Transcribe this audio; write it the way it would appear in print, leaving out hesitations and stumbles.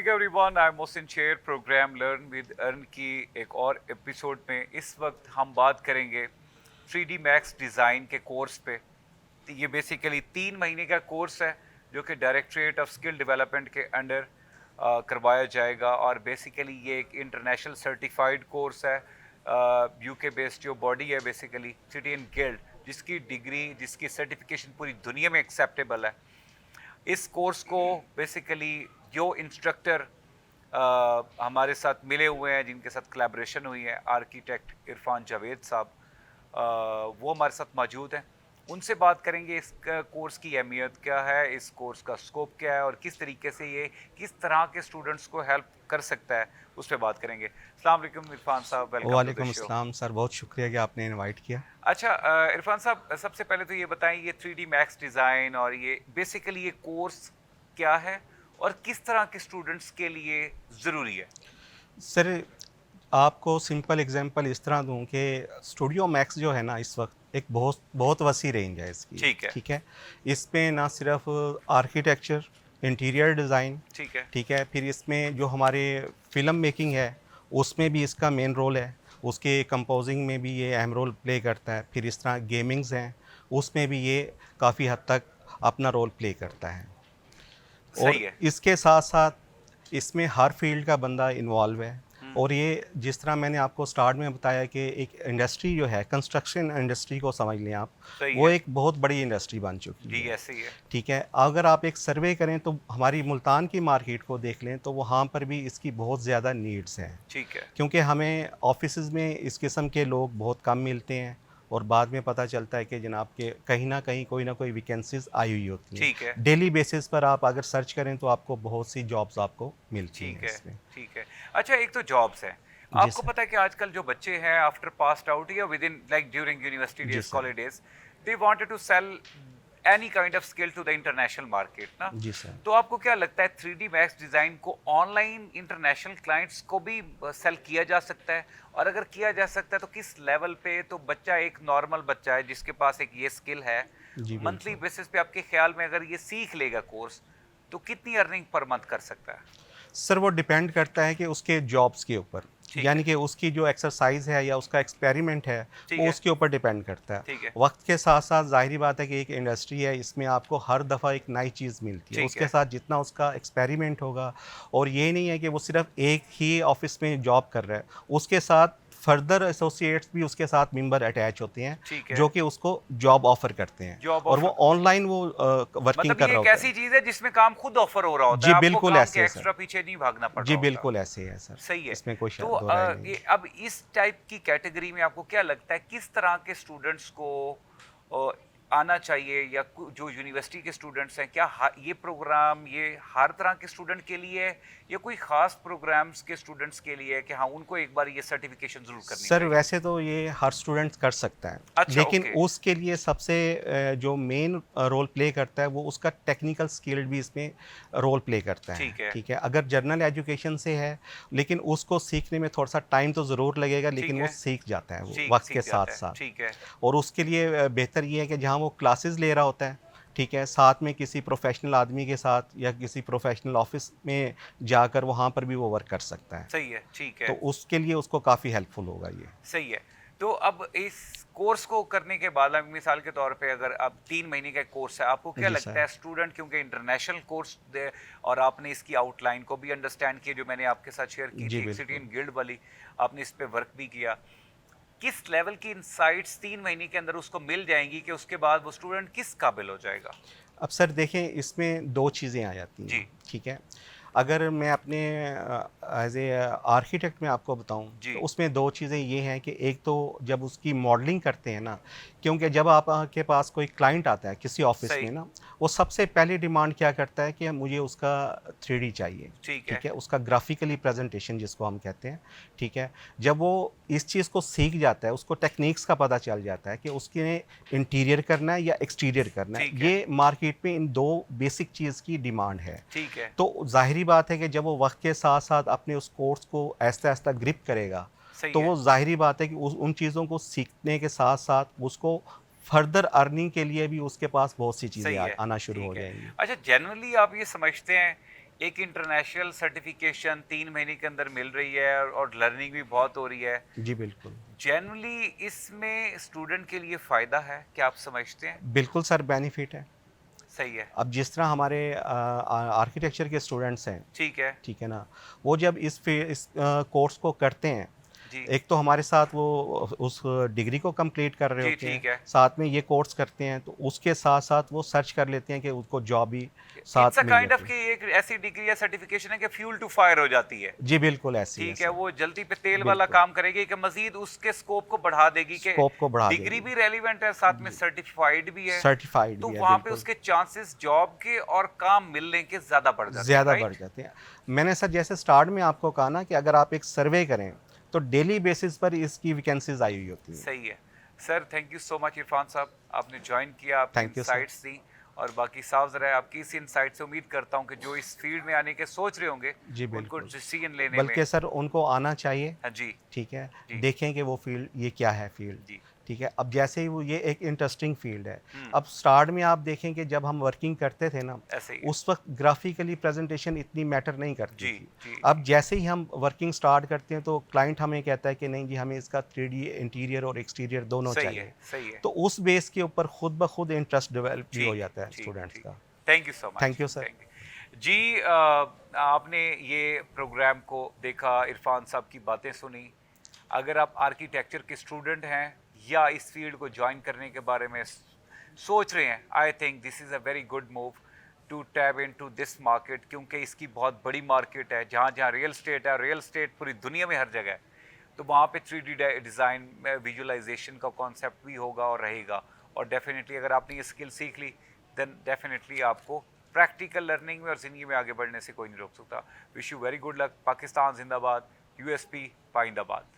Morning everyone, I am Mohsin Sher. Programme learn with earn की एक और एपिसोड में इस वक्त हम बात करेंगे 3D मैक्स डिज़ाइन के कोर्स पे। तो ये बेसिकली 3 महीने का कोर्स है जो कि डायरेक्टरेट ऑफ स्किल डेवलपमेंट के अंडर करवाया जाएगा। और बेसिकली ये एक इंटरनेशनल सर्टिफाइड कोर्स है। यूके बेस्ड जो बॉडी है बेसिकली सिटी एंड गिल्ड, जिसकी डिग्री, जिसकी सर्टिफिकेशन पूरी दुनिया में एक्सेप्टेबल है। इस कोर्स को बेसिकली जो इंस्ट्रक्टर हमारे साथ मिले हुए हैं, जिनके साथ कोलैबोरेशन हुई है, आर्किटेक्ट इरफान जावेद साहब, वो हमारे साथ मौजूद हैं। उनसे बात करेंगे इस कोर्स की अहमियत क्या है, इस कोर्स का स्कोप क्या है और किस तरीके से ये किस तरह के स्टूडेंट्स को हेल्प कर सकता है, उस पर बात करेंगे। अस्सलाम वालेकुम इरफान साहब, वेलकम टू द वालेकुम शो। अस्सलाम सर, बहुत शुक्रिया कि आपने इनवाइट किया। अच्छा इरफान साहब, सबसे पहले तो ये बताएं ये 3D मैक्स डिज़ाइन और ये बेसिकली ये कोर्स क्या है और किस तरह के स्टूडेंट्स के लिए ज़रूरी है। सर, आपको सिंपल एग्जांपल इस तरह दूं कि स्टूडियो मैक्स जो है ना, इस वक्त एक बहुत बहुत वसी रेंज है इसकी। ठीक है। ठीक है। इसमें ना सिर्फ आर्किटेक्चर, इंटीरियर डिज़ाइन, ठीक है। ठीक है, फिर इसमें जो हमारे फिल्म मेकिंग है उसमें भी इसका मेन रोल है, उसके कंपोजिंग में भी ये अहम रोल प्ले करता है। फिर इस तरह गेमिंग्स हैं, उसमें भी ये काफ़ी हद तक अपना रोल प्ले करता है। सही और है। इसके साथ साथ इसमें हर फील्ड का बंदा इन्वॉल्व है। हम्म। और ये जिस तरह मैंने आपको स्टार्ट में बताया कि एक इंडस्ट्री जो है, कंस्ट्रक्शन इंडस्ट्री को समझ लें आप, सही वो है एक बहुत बड़ी इंडस्ट्री बन चुकी जी, है। ऐसे ही है। ठीक है। अगर आप एक सर्वे करें तो हमारी मुल्तान की मार्केट को देख लें तो वहाँ पर भी इसकी बहुत ज़्यादा नीड्स हैं, ठीक है। क्योंकि हमें ऑफिसेज़ में इस किस्म के लोग बहुत कम मिलते हैं और बाद में पता चलता है कि जनाब के कहीं ना कोई वैकेंसीज आई हुई होती हैं। ठीक है। डेली बेसिस पर आप अगर सर्च करें तो आपको बहुत सी जॉब्स आपको मिलती ठीक हैं है। इसमें। ठीक है। अच्छा, एक तो जॉब्स है। जी आपको सर। पता है कि आजकल जो बच्चे हैं आफ्टर पास्ड आउट या with in like during university जी days, sir. College days, they wanted to sell any kind of skill to the international market ना। जी सर। तो आपको क्या लगता है 3D मैक्स डिज़ाइन को ऑनलाइन इंटरनेशनल क्लाइंट्स को भी सेल किया जा सकता है? और अगर किया जा सकता है तो किस लेवल पे? तो बच्चा, एक नॉर्मल बच्चा है जिसके पास एक ये स्किल है, जी मंथली बिल्कुल। बेसिस पे आपके ख्याल में अगर ये सीख लेगा कोर्स, तो कितनी अर्निंग पर मंथ कर सकता है? सर, वो डिपेंड करता है कि उसके जॉब्स के ऊपर, ठीक यानी है। कि उसकी जो एक्सरसाइज है या उसका एक्सपेरिमेंट है ठीक वो है। उसके ऊपर डिपेंड करता है। ठीक है। वक्त के साथ साथ ज़ाहिरी बात है कि एक इंडस्ट्री है, इसमें आपको हर दफ़ा एक नई चीज़ मिलती है। ठीक उसके है। साथ जितना उसका एक्सपेरिमेंट होगा, और ये नहीं है कि वो सिर्फ एक ही ऑफिस में जॉब कर रहा है, उसके साथ फर्दर एसोसिएट्स भी उसके साथ मेंबर अटैच होते हैं ठीक है। जो कि उसको जॉब ऑफ़र करते हैं, जॉब और वो ऑफर करते हैं। ऑनलाइन वो वर्किंग मतलब कर ये रहा एक होता ऐसी है। चीज है जिसमें काम खुद ऑफर हो रहा होता है, जी आपको बिल्कुल काम ऐसे के है सर। एक्स्ट्रा पीछे नहीं भागना पड़ जी रहा होता। बिल्कुल ऐसे ही है सर। सही है। इसमें कोई तो दो राय नहीं ये है। अब इस टाइप की कैटेगरी में आपको क्या लगता है किस तरह के स्टूडेंट्स को अ, आना चाहिए, या जो यूनिवर्सिटी के स्टूडेंट्स हैं, क्या ये प्रोग्राम ये हर तरह के स्टूडेंट के लिए है या कोई खास प्रोग्राम्स के स्टूडेंट्स के लिए है कि हाँ उनको एक बार ये सर्टिफिकेशन जरूर करनी सर, चाहिए? वैसे तो ये हर स्टूडेंट कर सकता है, अच्छा, लेकिन ओके। उसके लिए सबसे जो मेन रोल प्ले करता है वो उसका टेक्निकल स्किल भी इसमें रोल प्ले करता है। ठीक है। ठीक है। अगर जनरल एजुकेशन से है, लेकिन उसको सीखने में थोड़ा सा टाइम तो ज़रूर लगेगा, ठीक लेकिन वो है। सीख जाता है वो सीख वक्त के सीख साथ जाता है। साथ। ठीक है। और उसके लिए बेहतर ये है कि जहाँ वो क्लासेस ले रहा होता है, ठीक है, साथ में किसी प्रोफेशनल आदमी के साथ या किसी प्रोफेशनल ऑफिस में जाकर वहाँ पर भी वो वर्क कर सकता है। सही है। ठीक तो है। उसके लिए उसको काफ़ी हेल्पफुल होगा ये। सही है। तो अब इस कोर्स को करने के बाद, अब मिसाल के तौर पे अगर अब 3 महीने का कोर्स है, आपको क्या जी लगता सर। है स्टूडेंट, क्योंकि इंटरनेशनल कोर्स दे और आपने इसकी आउटलाइन को भी अंडरस्टैंड किया जो मैंने आपके साथ शेयर की जी थी, एक सिटी बिल्कुल। एंड गिल्ड वाली, आपने इस पे वर्क भी किया, किस लेवल की इनसाइट्स 3 महीने के अंदर उसको मिल जाएंगी कि उसके बाद वो स्टूडेंट किस काबिल हो जाएगा? अब सर देखें, इसमें 2 चीज़ें आ जाती जी। हैं, ठीक है? अगर मैं अपने एज़ ए आर्किटेक्ट में आपको बताऊँ, जी। तो उसमें 2 चीज़ें ये हैं कि एक तो जब उसकी मॉडलिंग करते हैं ना, क्योंकि जब आप के पास कोई क्लाइंट आता है किसी ऑफ़िस सही। में ना, वो सबसे पहली डिमांड क्या करता है कि मुझे उसका 3D चाहिए, ठीक है। ठीक है? उसका ग्राफ़िकली प्रेज़ेंटेशन जिसको हम कहते हैं, ठीक है? जब वो इस चीज़ को सीख जाता है, उसको टेक्नीक्स का पता चल जाता है कि उसके इंटीरियर करना है या एक्सटीरियर करना है, ठीक है। ये मार्केट में इन 2 बेसिक चीज़ की डिमांड है। ठीक है। तो ज़ाहिरी बात है कि जब वो वक्त के साथ साथ अपने उस कोर्स को आहिस्ता आहिस्ता ग्रिप करेगा, सही तो है। वो ज़ाहिरी बात है कि उन चीज़ों को सीखने के साथ साथ उसको फर्दर अर्निंग के लिए भी उसके पास बहुत सी चीज़ें सही है। आना शुरू हो ठीक है। जाएंगी। अच्छा, जनरली आप ये समझते हैं एक इंटरनेशनल सर्टिफिकेशन 3 महीने के अंदर मिल रही है और लर्निंग भी बहुत हो रही है। जी, बिल्कुल। जनरली इसमें स्टूडेंट के लिए फ़ायदा है, क्या आप समझते हैं? बिल्कुल सर बेनिफिट है। सही है, अब जिस तरह हमारे आर्किटेक्चर के स्टूडेंट्स हैं, ठीक है। ठीक है ना? वो जब इस कोर्स को करते हैं, जी, एक तो हमारे साथ वो उस डिग्री को कंप्लीट कर रहे जी, होते हैं, ठीक है। साथ में ये कोर्स करते हैं, तो उसके साथ-साथ वो सर्च कर लेते हैं कि उनको जॉब भी इट्स साथ अ मिल काइंड ऑफ जाती है। कि एक ऐसी डिग्री या सर्टिफिकेशन है कि फ्यूल टू फायर हो जाती है। जी, बिल्कुल ऐसी है ठीक है, सर। वो जल्दी पे तेल वाला बिल्कुल, काम करेगी कि मज़ीद उसके स्कोप को बढ़ा देगी कि स्कोप को बढ़ा डिग्री देगी। भी रेलेवेंट है, साथ में जी, सर्टिफाइड भी है, सर्टिफ़ाइड तो भी है, वहाँ पे बिल्कुल। उसके चांसेस जॉब के और काम मिलने के ज़्यादा बढ़ जाते हैं, ज़्यादा बढ़ राइट? जाते हैं। मैंने सर जैसे स्टार्ट में आपको कहा ना कि अगर आप एक सर्वे करें, तो डेली बेसिस पर इसकी वैकेंसीज़ आई हुई होती हैं। सही है। Sir thank you so much Irfan साहब, आपने जॉइन किया, आपने थैंक यू सर। इनसाइट्स दी और बाकी साफ ज़रा आपकी इस इनसाइट से उम्मीद करता हूँ कि जो इस फील्ड में आने के सोच रहे होंगे, जी, उनको बिल्कुल। डिसीजन लेने में बल्कि सर उनको आना चाहिए, हाँ जी, ठीक है? जी, देखें कि वो फ़ील्ड ये क्या है फ़ील्ड, जी। ठीक है? अब जैसे ही वो ये एक इंटरेस्टिंग फ़ील्ड है। हुँ, अब स्टार्ट में आप देखें कि जब हम वर्किंग करते थे ना, ऐसे ही है। उस वक़्त ग्राफ़िकली प्रेज़ेंटेशन इतनी मैटर नहीं करती जी, थी। जी, अब जी। जैसे ही हम वर्किंग स्टार्ट करते हैं तो क्लाइंट हमें कहता है कि नहीं जी हमें इसका 3D इंटीरियर और एक्सटीरियर दोनों सही है, चाहिए। सही है। तो उस बेस के ऊपर खुद ब खुद इंटरेस्ट डेवलप भी हो ठीक है, जाता है ठीक है, स्टूडेंट्स ठीक है। का। Thank you so much, thank you sir. Thank you. जी आपने ये प्रोग्राम को देखा, इरफान साहब की बातें सुनी। अगर आप आर्किटेक्चर के स्टूडेंट हैं या इस फील्ड को जॉइन करने के बारे में सोच रहे हैं, I think this is a very good move to tap into this market क्योंकि इसकी बहुत बड़ी मार्केट है। जहाँ जहाँ रियल स्टेट है, रियल स्टेट पूरी दुनिया में हर जगह है। तो वहाँ पे 3D डिज़ाइन विजुअलाइजेशन का कॉन्सेप्ट भी होगा और रहेगा और डेफिनेटली अगर आपने ये स्किल सीख ली देन डेफिनेटली आपको प्रैक्टिकल लर्निंग में और ज़िंदगी में आगे बढ़ने से कोई नहीं रोक सकता। Wish you very good luck. Pakistan जिंदाबाद, यूएसपी पाइंदाबाद।